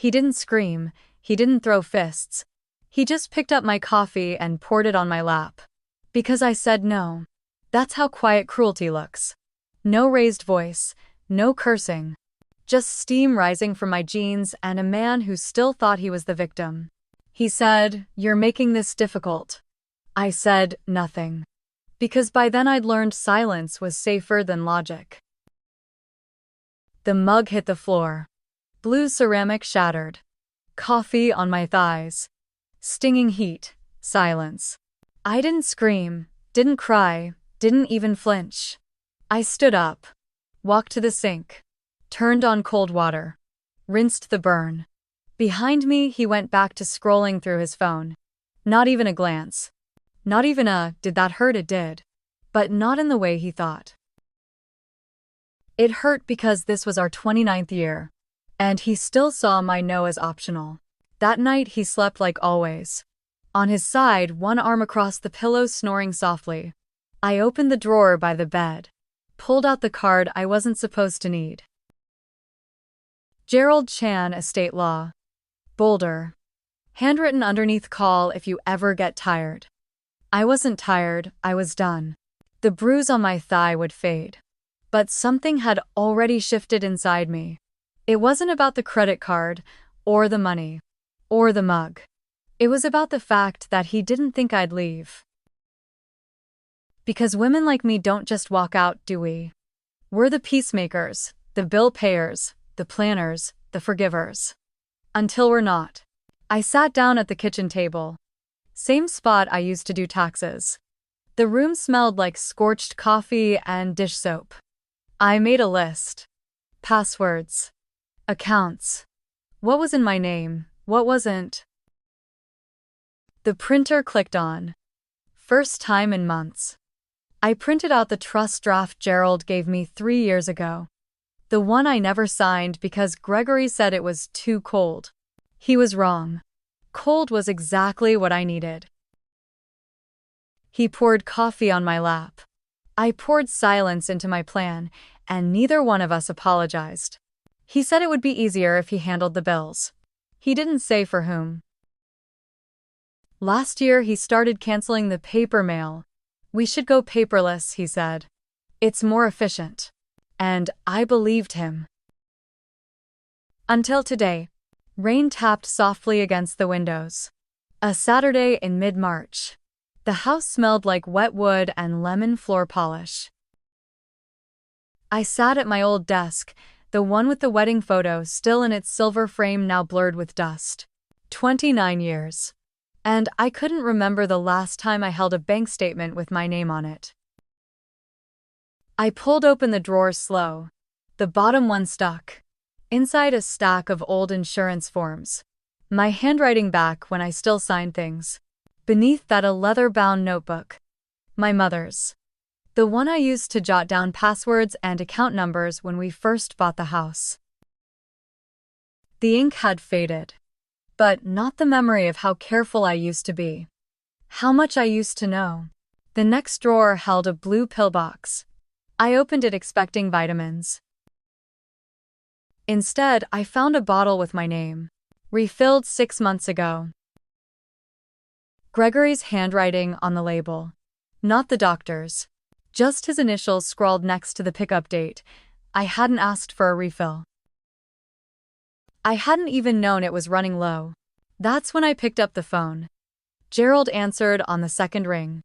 He didn't scream, he didn't throw fists. He just picked up my coffee and poured it on my lap. Because I said no. That's how quiet cruelty looks. No raised voice, no cursing. Just steam rising from my jeans and a man who still thought he was the victim. He said, "You're making this difficult." I said nothing. Because by then I'd learned silence was safer than logic. The mug hit the floor. Blue ceramic shattered. Coffee on my thighs. Stinging heat. Silence. I didn't scream, didn't cry, didn't even flinch. I stood up. Walked to the sink. Turned on cold water. Rinsed the burn. Behind me, he went back to scrolling through his phone. Not even a glance. Not even a, "Did that hurt?" It did. But not in the way he thought. It hurt because this was our 29th year. And he still saw my no as optional. That night he slept like always. On his side, one arm across the pillow, snoring softly. I opened the drawer by the bed. Pulled out the card I wasn't supposed to need. Gerald Chan, Estate Law. Boulder. Handwritten underneath, "Call if you ever get tired." I wasn't tired, I was done. The bruise on my thigh would fade. But something had already shifted inside me. It wasn't about the credit card, or the money, or the mug. It was about the fact that he didn't think I'd leave. Because women like me don't just walk out, do we? We're the peacemakers, the bill payers, the planners, the forgivers. Until we're not. I sat down at the kitchen table. Same spot I used to do taxes. The room smelled like scorched coffee and dish soap. I made a list. Passwords. Accounts. What was in my name, what wasn't? The printer clicked on. First time in months. I printed out the trust draft Gerald gave me 3 years ago. The one I never signed because Gregory said it was too cold. He was wrong. Cold was exactly what I needed. He poured coffee on my lap. I poured silence into my plan, and neither one of us apologized. He said it would be easier if he handled the bills. He didn't say for whom. Last year he started canceling the paper mail. "We should go paperless," he said. "It's more efficient." And I believed him. Until today. Rain tapped softly against the windows. A Saturday in mid-March. The house smelled like wet wood and lemon floor polish. I sat at my old desk, the one with the wedding photo still in its silver frame now blurred with dust. 29 years. And I couldn't remember the last time I held a bank statement with my name on it. I pulled open the drawer slow. The bottom one stuck. Inside a stack of old insurance forms. My handwriting back when I still signed things. Beneath that, a leather-bound notebook. My mother's. The one I used to jot down passwords and account numbers when we first bought the house. The ink had faded. But not the memory of how careful I used to be. How much I used to know. The next drawer held a blue pill box. I opened it expecting vitamins. Instead, I found a bottle with my name. Refilled 6 months ago. Gregory's handwriting on the label. Not the doctor's. Just his initials scrawled next to the pickup date. I hadn't asked for a refill. I hadn't even known it was running low. That's when I picked up the phone. Gerald answered on the second ring.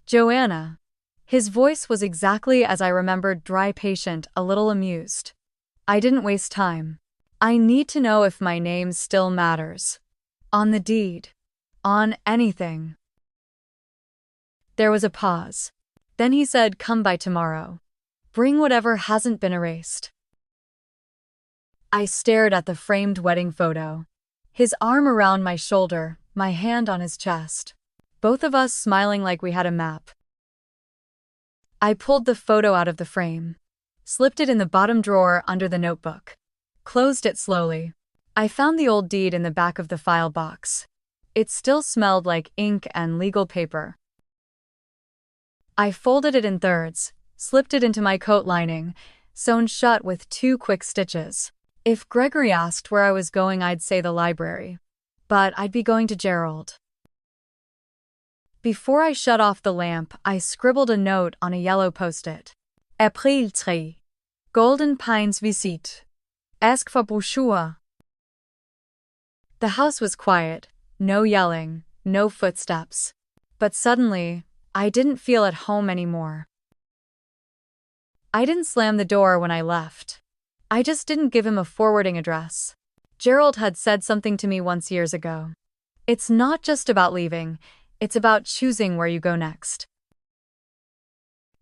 Joanna. His voice was exactly as I remembered, dry, patient, a little amused. I didn't waste time. I need to know if my name still matters. On the deed. On anything. There was a pause. Then he said, "Come by tomorrow. Bring whatever hasn't been erased." I stared at the framed wedding photo. His arm around my shoulder, my hand on his chest. Both of us smiling like we had a map. I pulled the photo out of the frame. Slipped it in the bottom drawer under the notebook. Closed it slowly. I found the old deed in the back of the file box. It still smelled like ink and legal paper. I folded it in thirds, slipped it into my coat lining, sewn shut with 2 quick stitches. If Gregory asked where I was going, I'd say the library. But I'd be going to Gerald. Before I shut off the lamp, I scribbled a note on a yellow post-it. April 3. Golden Pines visite. Ask for brochure. The house was quiet, no yelling, no footsteps. But suddenly, I didn't feel at home anymore. I didn't slam the door when I left. I just didn't give him a forwarding address. Gerald had said something to me once years ago. It's not just about leaving, it's about choosing where you go next.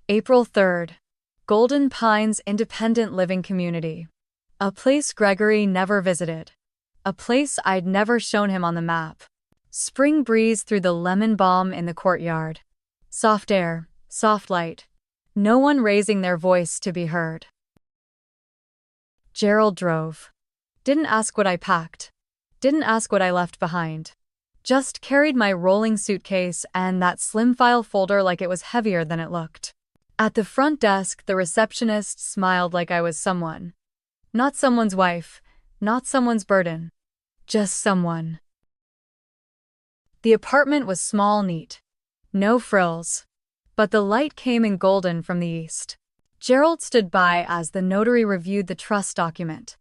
April 3rd. Golden Pines Independent Living Community. A place Gregory never visited. A place I'd never shown him on the map. Spring breeze through the lemon balm in the courtyard. Soft air, soft light. No one raising their voice to be heard. Gerald drove. Didn't ask what I packed. Didn't ask what I left behind. Just carried my rolling suitcase and that slim file folder like it was heavier than it looked. At the front desk, the receptionist smiled like I was someone. Not someone's wife, not someone's burden. Just someone. The apartment was small, neat. No frills. But the light came in golden from the east. Gerald stood by as the notary reviewed the trust document.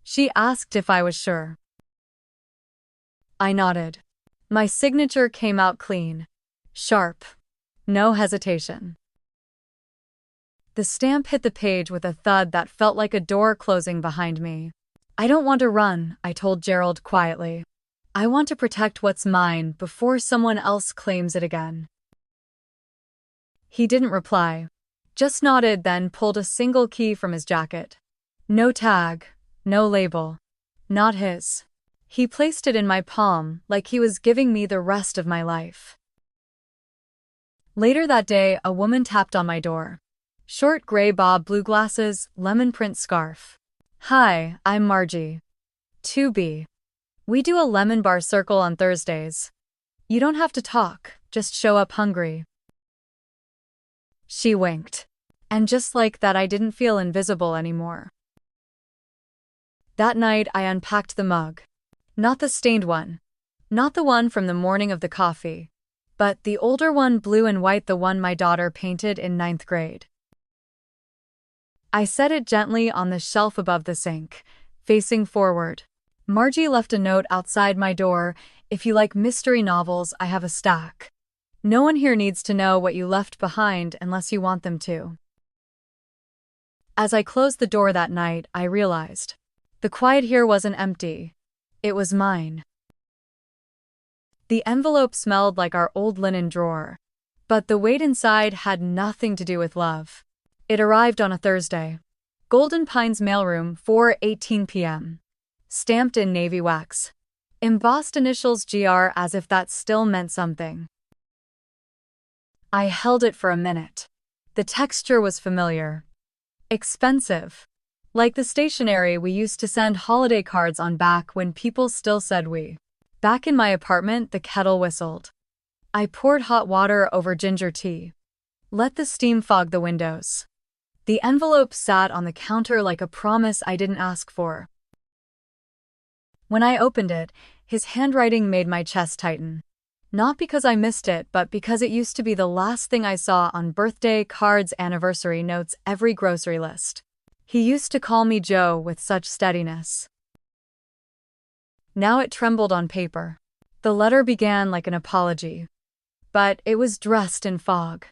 She asked if I was sure. I nodded. My signature came out clean. Sharp. No hesitation. The stamp hit the page with a thud that felt like a door closing behind me. I don't want to run, I told Gerald quietly. I want to protect what's mine before someone else claims it again. He didn't reply. Just nodded, then pulled a single key from his jacket. No tag, no label. Not his. He placed it in my palm like he was giving me the rest of my life. Later that day, a woman tapped on my door. Short gray bob blue glasses, lemon print scarf. Hi, I'm Margie. 2B. We do a lemon bar circle on Thursdays. You don't have to talk, just show up hungry. She winked. And just like that, I didn't feel invisible anymore. That night, I unpacked the mug. Not the stained one. Not the one from the morning of the coffee. But the older one, blue and white, the one my daughter painted in 9th grade. I set it gently on the shelf above the sink, facing forward. Margie left a note outside my door. If you like mystery novels, I have a stack. No one here needs to know what you left behind unless you want them to. As I closed the door that night, I realized the quiet here wasn't empty. It was mine. The envelope smelled like our old linen drawer, but the weight inside had nothing to do with love. It arrived on a Thursday. Golden Pines mailroom, 4:18 p.m. Stamped in navy wax. Embossed initials GR, as if that still meant something. I held it for a minute. The texture was familiar. Expensive. Like the stationery we used to send holiday cards on back when people still said we. Back in my apartment, the kettle whistled. I poured hot water over ginger tea. Let the steam fog the windows. The envelope sat on the counter like a promise I didn't ask for. When I opened it, his handwriting made my chest tighten. Not because I missed it, but because it used to be the last thing I saw on birthday cards, anniversary notes, every grocery list. He used to call me Joe with such steadiness. Now it trembled on paper. The letter began like an apology. But it was dressed in fog.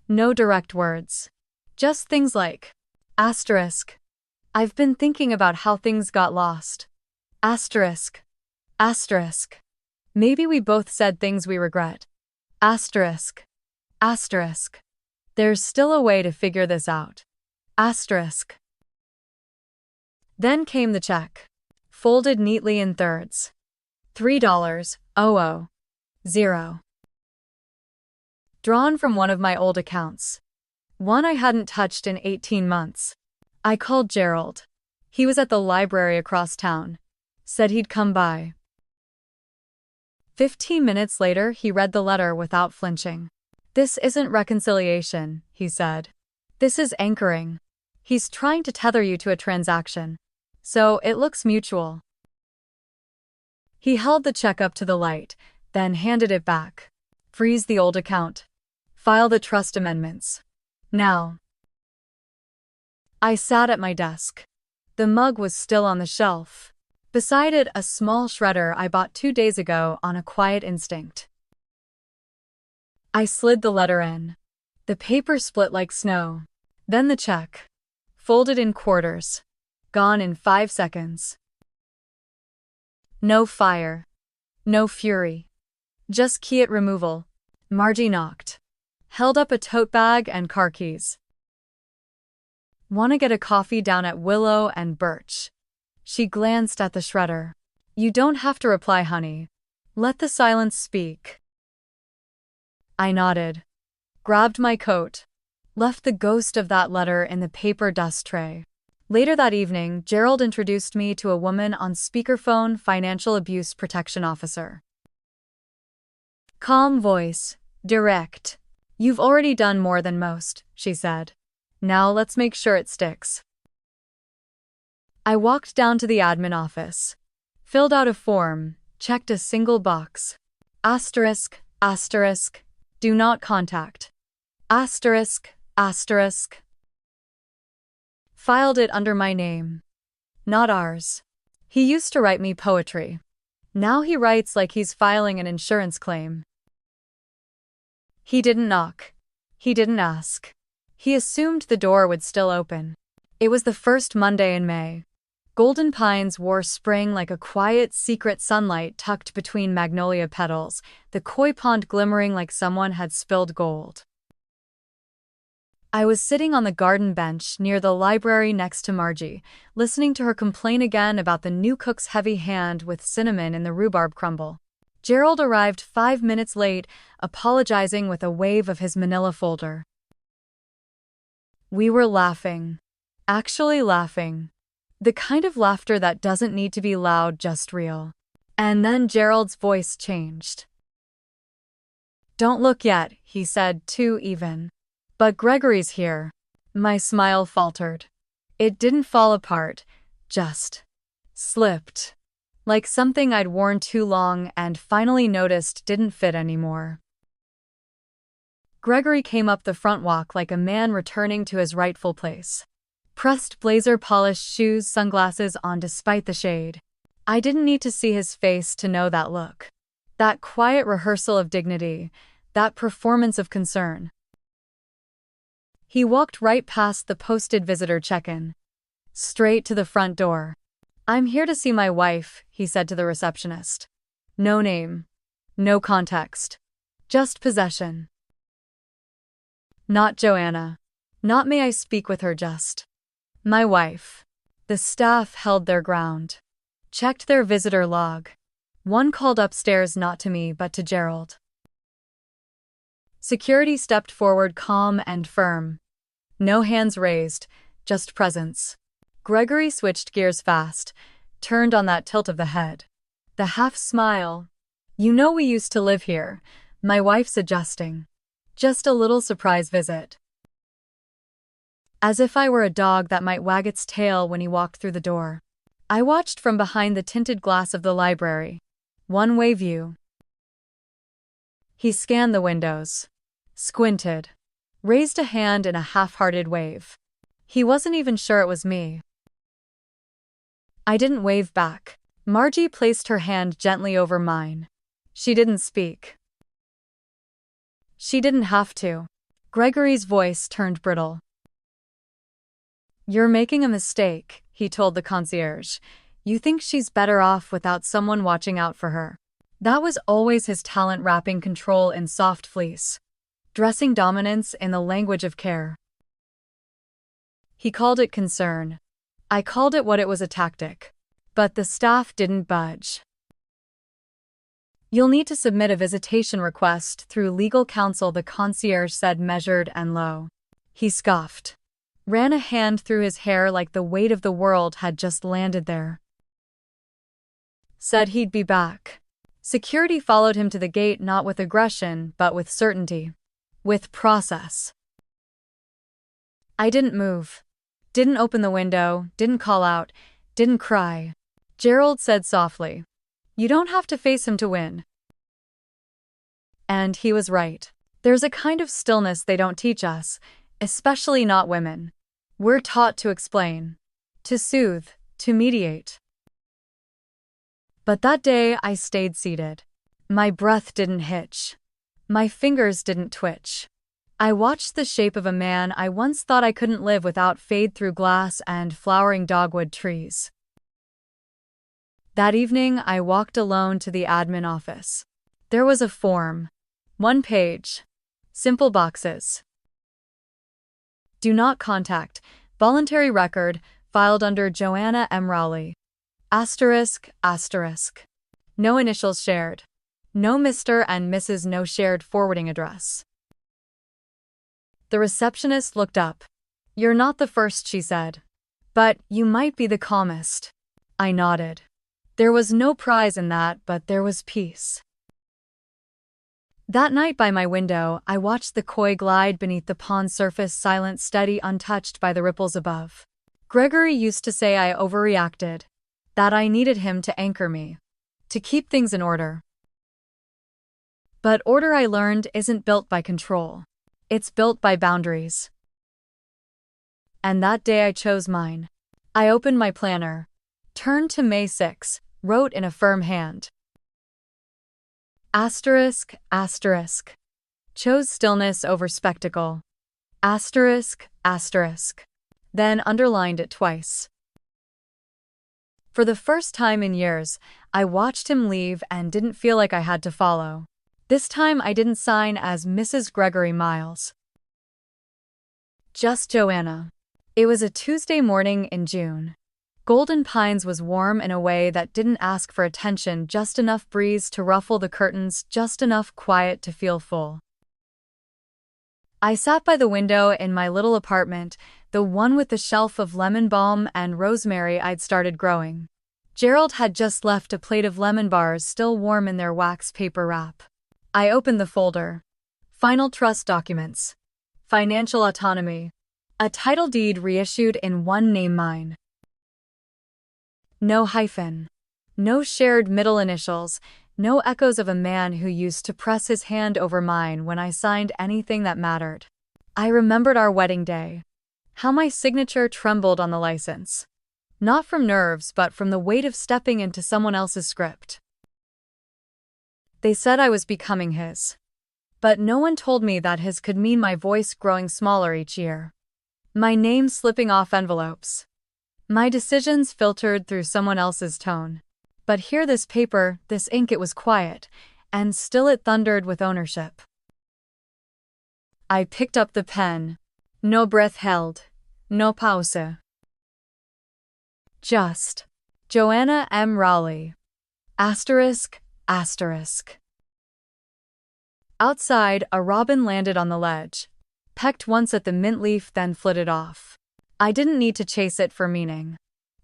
No direct words. Just things like, asterisk. I've been thinking about how things got lost. Asterisk. Asterisk. Maybe we both said things we regret. Asterisk. Asterisk. There's still a way to figure this out. Asterisk. Then came the check. Folded neatly in thirds. $3.00. Drawn from one of my old accounts. One I hadn't touched in 18 months. I called Gerald. He was at the library across town. Said he'd come by. 15 minutes later, he read the letter without flinching. This isn't reconciliation, he said. This is anchoring. He's trying to tether you to a transaction. So it looks mutual. He held the check up to the light, then handed it back. Freeze the old account. File the trust amendments. Now. I sat at my desk. The mug was still on the shelf. Beside it, a small shredder I bought 2 days ago on a quiet instinct. I slid the letter in. The paper split like snow. Then the check. Folded in quarters. Gone in 5 seconds. No fire. No fury. Just key it removal. Margie knocked. Held up a tote bag and car keys. "Wanna get a coffee down at Willow and Birch?" She glanced at the shredder. "You don't have to reply, honey. Let the silence speak." I nodded. Grabbed my coat. Left the ghost of that letter in the paper dust tray. Later that evening, Gerald introduced me to a woman on speakerphone, financial abuse protection officer. Calm voice, direct. "You've already done more than most," she said. "Now let's make sure it sticks." I walked down to the admin office. Filled out a form, checked a single box. Asterisk, asterisk, do not contact. Asterisk, asterisk. Filed it under my name. Not ours. He used to write me poetry. Now he writes like he's filing an insurance claim. He didn't knock. He didn't ask. He assumed the door would still open. It was the first Monday in May. Golden pines wore spring like a quiet, secret sunlight tucked between magnolia petals, the koi pond glimmering like someone had spilled gold. I was sitting on the garden bench near the library next to Margie, listening to her complain again about the new cook's heavy hand with cinnamon in the rhubarb crumble. Gerald arrived 5 minutes late, apologizing with a wave of his manila folder. We were laughing. Actually laughing. The kind of laughter that doesn't need to be loud, just real. And then Gerald's voice changed. "Don't look yet," he said, too even. "But Gregory's here." My smile faltered. It didn't fall apart, just slipped. Like something I'd worn too long and finally noticed didn't fit anymore. Gregory came up the front walk like a man returning to his rightful place. Pressed blazer, polished shoes, sunglasses on despite the shade. I didn't need to see his face to know that look. That quiet rehearsal of dignity, that performance of concern. He walked right past the posted visitor check-in. Straight to the front door. "I'm here to see my wife," he said to the receptionist. No name. No context. Just possession. Not Joanna. Not may I speak with her, just my wife. The staff held their ground. Checked their visitor log. One called upstairs not to me but to Gerald. Security stepped forward calm and firm. No hands raised, just presence. Gregory switched gears fast, turned on that tilt of the head. The half smile. "You know we used to live here," my wife's adjusting. "Just a little surprise visit." As if I were a dog that might wag its tail when he walked through the door. I watched from behind the tinted glass of the library. One-way view. He scanned the windows. Squinted. Raised a hand in a half-hearted wave. He wasn't even sure it was me. I didn't wave back. Margie placed her hand gently over mine. She didn't speak. She didn't have to. Gregory's voice turned brittle. "You're making a mistake," he told the concierge. "You think she's better off without someone watching out for her." That was always his talent, wrapping control in soft fleece. Dressing dominance in the language of care. He called it concern. I called it what it was, a tactic. But the staff didn't budge. "You'll need to submit a visitation request through legal counsel," the concierge said, measured and low. He scoffed. Ran a hand through his hair like the weight of the world had just landed there. Said he'd be back. Security followed him to the gate, not with aggression, but with certainty. With process. I didn't move. Didn't open the window, didn't call out, didn't cry. Gerald said softly, "You don't have to face him to win." And he was right. There's a kind of stillness they don't teach us, especially not women. We're taught to explain, to soothe, to mediate. But that day I stayed seated. My breath didn't hitch. My fingers didn't twitch. I watched the shape of a man I once thought I couldn't live without fade through glass and flowering dogwood trees. That evening I walked alone to the admin office. There was a form. 1 page. Simple boxes. Do not contact. Voluntary record, filed under Joanna M. Rowley. Asterisk, asterisk. No initials shared. No Mr. and Mrs. No shared forwarding address. The receptionist looked up. "You're not the first," she said. "But you might be the calmest." I nodded. There was no prize in that, but there was peace. That night by my window, I watched the koi glide beneath the pond's surface, silent, steady, untouched by the ripples above. Gregory used to say I overreacted, that I needed him to anchor me, to keep things in order. But order, I learned, isn't built by control. It's built by boundaries. And that day I chose mine. I opened my planner, turned to May 6, wrote in a firm hand. Asterisk, asterisk. Chose stillness over spectacle. Asterisk, asterisk. Then underlined it twice. For the first time in years, I watched him leave and didn't feel like I had to follow. This time I didn't sign as Mrs. Gregory Miles. Just Joanna. It was a Tuesday morning in June. Golden Pines was warm in a way that didn't ask for attention, just enough breeze to ruffle the curtains, just enough quiet to feel full. I sat by the window in my little apartment, the one with the shelf of lemon balm and rosemary I'd started growing. Gerald had just left a plate of lemon bars still warm in their wax paper wrap. I opened the folder. Final trust documents. Financial autonomy. A title deed reissued in one name, mine. No hyphen. No shared middle initials, no echoes of a man who used to press his hand over mine when I signed anything that mattered. I remembered our wedding day. How my signature trembled on the license. Not from nerves, but from the weight of stepping into someone else's script. They said I was becoming his. But no one told me that his could mean my voice growing smaller each year. My name slipping off envelopes. My decisions filtered through someone else's tone. But here, this paper, this ink, it was quiet, and still it thundered with ownership. I picked up the pen. No breath held. No pause. Just Joanna M. Rowley. Asterisk, asterisk. Outside, a robin landed on the ledge, pecked once at the mint leaf, then flitted off. I didn't need to chase it for meaning.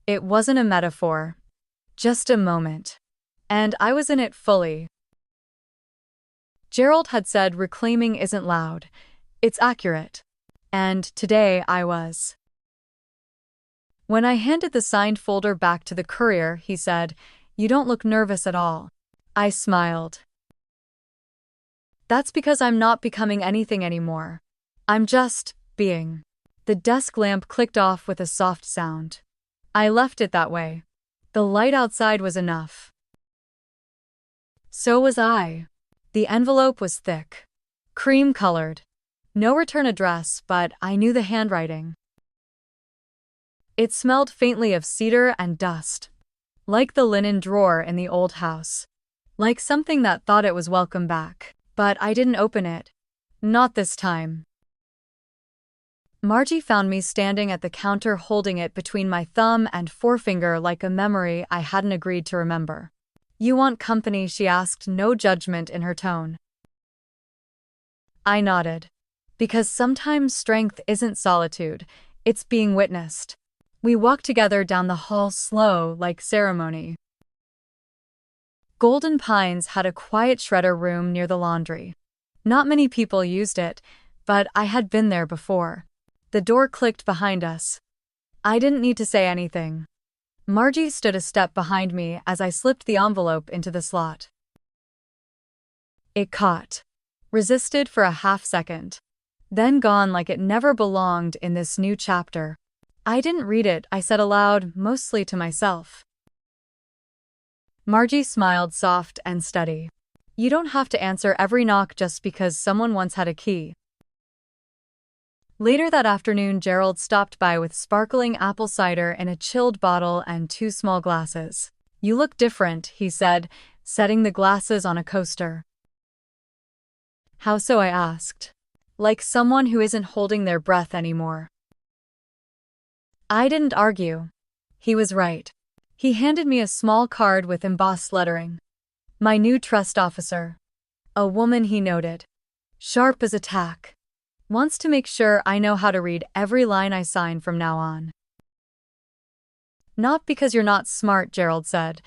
It wasn't a metaphor. Just a moment. And I was in it fully. Gerald had said reclaiming isn't loud, it's accurate. And today I was. When I handed the signed folder back to the courier, he said, "You don't look nervous at all." I smiled. That's because I'm not becoming anything anymore. I'm just being. The desk lamp clicked off with a soft sound. I left it that way. The light outside was enough. So was I. The envelope was thick, cream-colored. No return address, but I knew the handwriting. It smelled faintly of cedar and dust, like the linen drawer in the old house, like something that thought it was welcome back. But I didn't open it. Not this time. Margie found me standing at the counter holding it between my thumb and forefinger like a memory I hadn't agreed to remember. "You want company?" she asked, no judgment in her tone. I nodded. Because sometimes strength isn't solitude, it's being witnessed. We walked together down the hall, slow, like ceremony. Golden Pines had a quiet shredder room near the laundry. Not many people used it, but I had been there before. The door clicked behind us. I didn't need to say anything. Margie stood a step behind me as I slipped the envelope into the slot. It caught. Resisted for a half second. Then gone like it never belonged in this new chapter. I didn't read it, I said aloud, mostly to myself. Margie smiled soft and steady. You don't have to answer every knock just because someone once had a key. Later that afternoon, Gerald stopped by with sparkling apple cider in a chilled bottle and 2 small glasses. You look different, he said, setting the glasses on a coaster. How so? I asked. Like someone who isn't holding their breath anymore. I didn't argue. He was right. He handed me a small card with embossed lettering. My new trust officer. A woman, he noted. Sharp as a tack. Wants to make sure I know how to read every line I sign from now on. Not because you're not smart, Gerald said,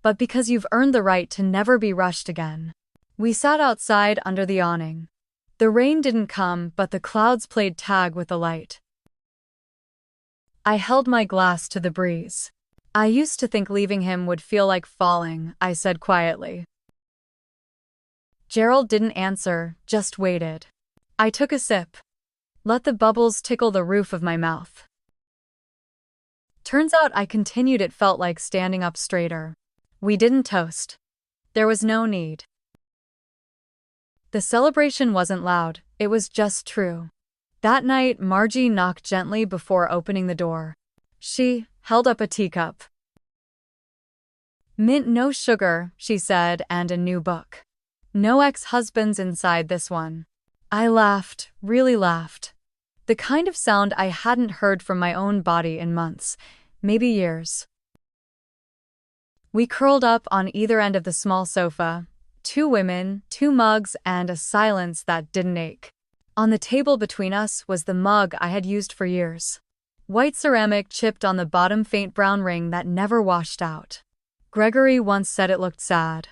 but because you've earned the right to never be rushed again. We sat outside under the awning. The rain didn't come, but the clouds played tag with the light. I held my glass to the breeze. I used to think leaving him would feel like falling, I said quietly. Gerald didn't answer, just waited. I took a sip. Let the bubbles tickle the roof of my mouth. Turns out I continued. It felt like standing up straighter. We didn't toast. There was no need. The celebration wasn't loud, it was just true. That night, Margie knocked gently before opening the door. She held up a teacup. Mint, no sugar, she said, and a new book. No ex-husbands inside this one. I laughed, really laughed. The kind of sound I hadn't heard from my own body in months, maybe years. We curled up on either end of the small sofa, 2 women, 2 mugs, and a silence that didn't ache. On the table between us was the mug I had used for years. White ceramic chipped on the bottom, faint brown ring that never washed out. Gregory once said it looked sad.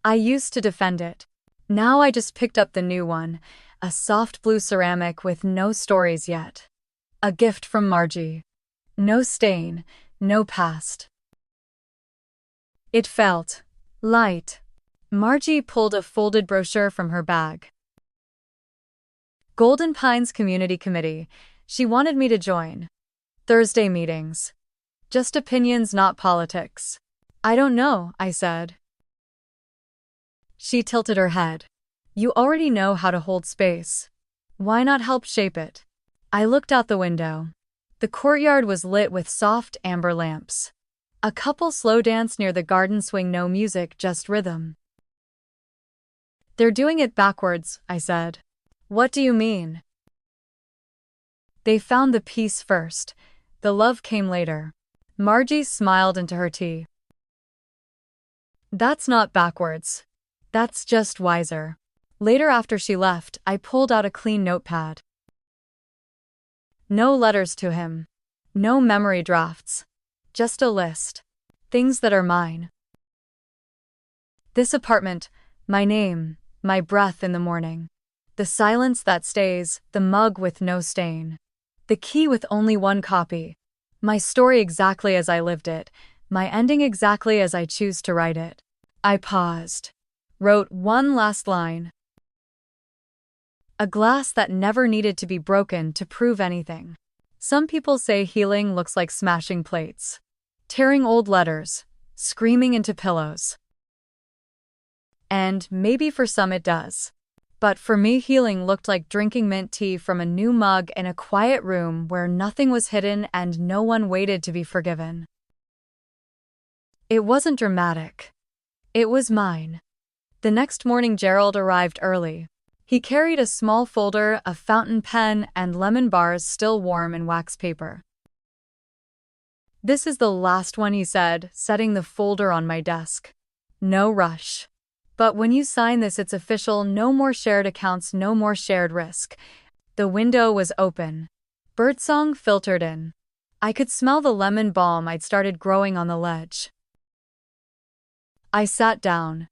I used to defend it. Now I just picked up the new one, a soft blue ceramic with no stories yet. A gift from Margie. No stain, no past. It felt light. Margie pulled a folded brochure from her bag. Golden Pines Community Committee. She wanted me to join. Thursday meetings. Just opinions, not politics. I don't know, I said. She tilted her head. You already know how to hold space. Why not help shape it? I looked out the window. The courtyard was lit with soft amber lamps. A couple slow danced near the garden swing, no music, just rhythm. They're doing it backwards, I said. What do you mean? They found the peace first. The love came later. Margie smiled into her tea. That's not backwards. That's just wiser. Later, after she left, I pulled out a clean notepad. No letters to him. No memory drafts. Just a list. Things that are mine. This apartment, my name, my breath in the morning. The silence that stays, the mug with no stain. The key with only 1 copy. My story exactly as I lived it, my ending exactly as I choose to write it. I paused. Wrote one last line. A glass that never needed to be broken to prove anything. Some people say healing looks like smashing plates. Tearing old letters. Screaming into pillows. And maybe for some it does. But for me, healing looked like drinking mint tea from a new mug in a quiet room where nothing was hidden and no one waited to be forgiven. It wasn't dramatic. It was mine. The next morning, Gerald arrived early. He carried a small folder, a fountain pen, and lemon bars still warm in wax paper. This is the last one, he said, setting the folder on my desk. No rush. But when you sign this, it's official. No more shared accounts, no more shared risk. The window was open. Birdsong filtered in. I could smell the lemon balm I'd started growing on the ledge. I sat down.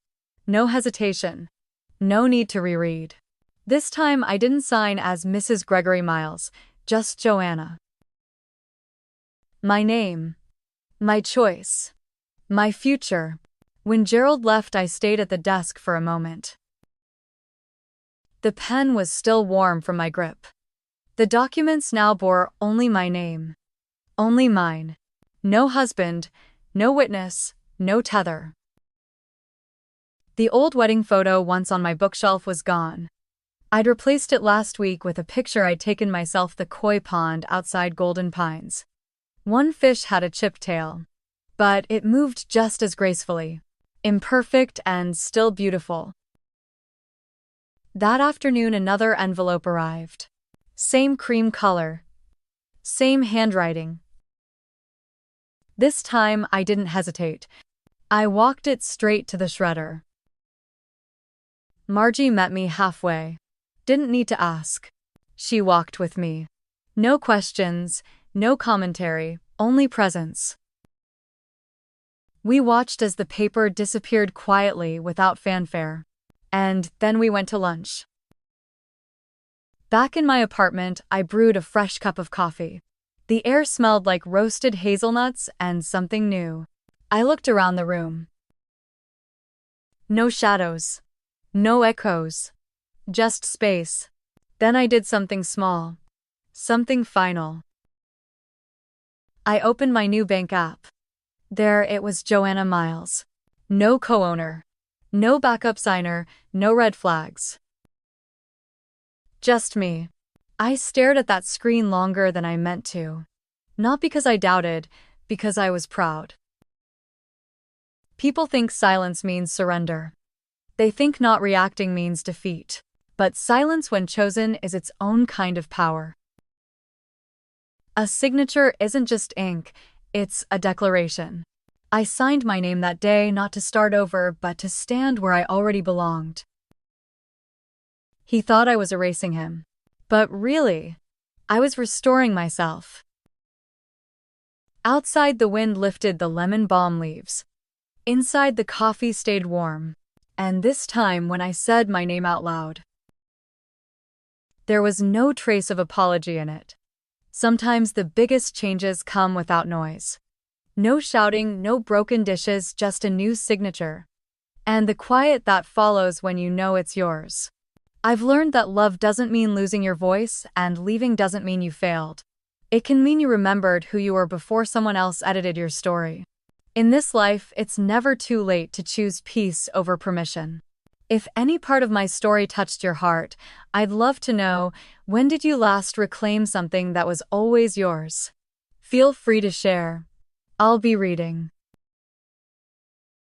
No hesitation. No need to reread. This time I didn't sign as Mrs. Gregory Miles, just Joanna. My name. My choice. My future. When Gerald left, I stayed at the desk for a moment. The pen was still warm from my grip. The documents now bore only my name. Only mine. No husband, no witness, no tether. The old wedding photo once on my bookshelf was gone. I'd replaced it last week with a picture I'd taken myself the koi pond outside Golden Pines. One fish had a chipped tail, but it moved just as gracefully, imperfect and still beautiful. That afternoon, another envelope arrived. Same cream color. Same handwriting. This time, I didn't hesitate. I walked it straight to the shredder. Margie met me halfway. Didn't need to ask. She walked with me. No questions, no commentary, only presence. We watched as the paper disappeared quietly without fanfare. And then we went to lunch. Back in my apartment, I brewed a fresh cup of coffee. The air smelled like roasted hazelnuts and something new. I looked around the room. No shadows. No echoes. Just space. Then I did something small. Something final. I opened my new bank app. There it was, Joanna Miles. No co-owner. No backup signer, no red flags. Just me. I stared at that screen longer than I meant to. Not because I doubted, because I was proud. People think silence means surrender. They think not reacting means defeat. But silence, when chosen, is its own kind of power. A signature isn't just ink, it's a declaration. I signed my name that day not to start over, but to stand where I already belonged. He thought I was erasing him. But really, I was restoring myself. Outside, the wind lifted the lemon balm leaves. Inside, the coffee stayed warm. And this time, when I said my name out loud, there was no trace of apology in it. Sometimes the biggest changes come without noise. No shouting, no broken dishes, just a new signature. And the quiet that follows when you know it's yours. I've learned that love doesn't mean losing your voice, and leaving doesn't mean you failed. It can mean you remembered who you were before someone else edited your story. In this life, it's never too late to choose peace over permission. If any part of my story touched your heart, I'd love to know, when did you last reclaim something that was always yours? Feel free to share. I'll be reading.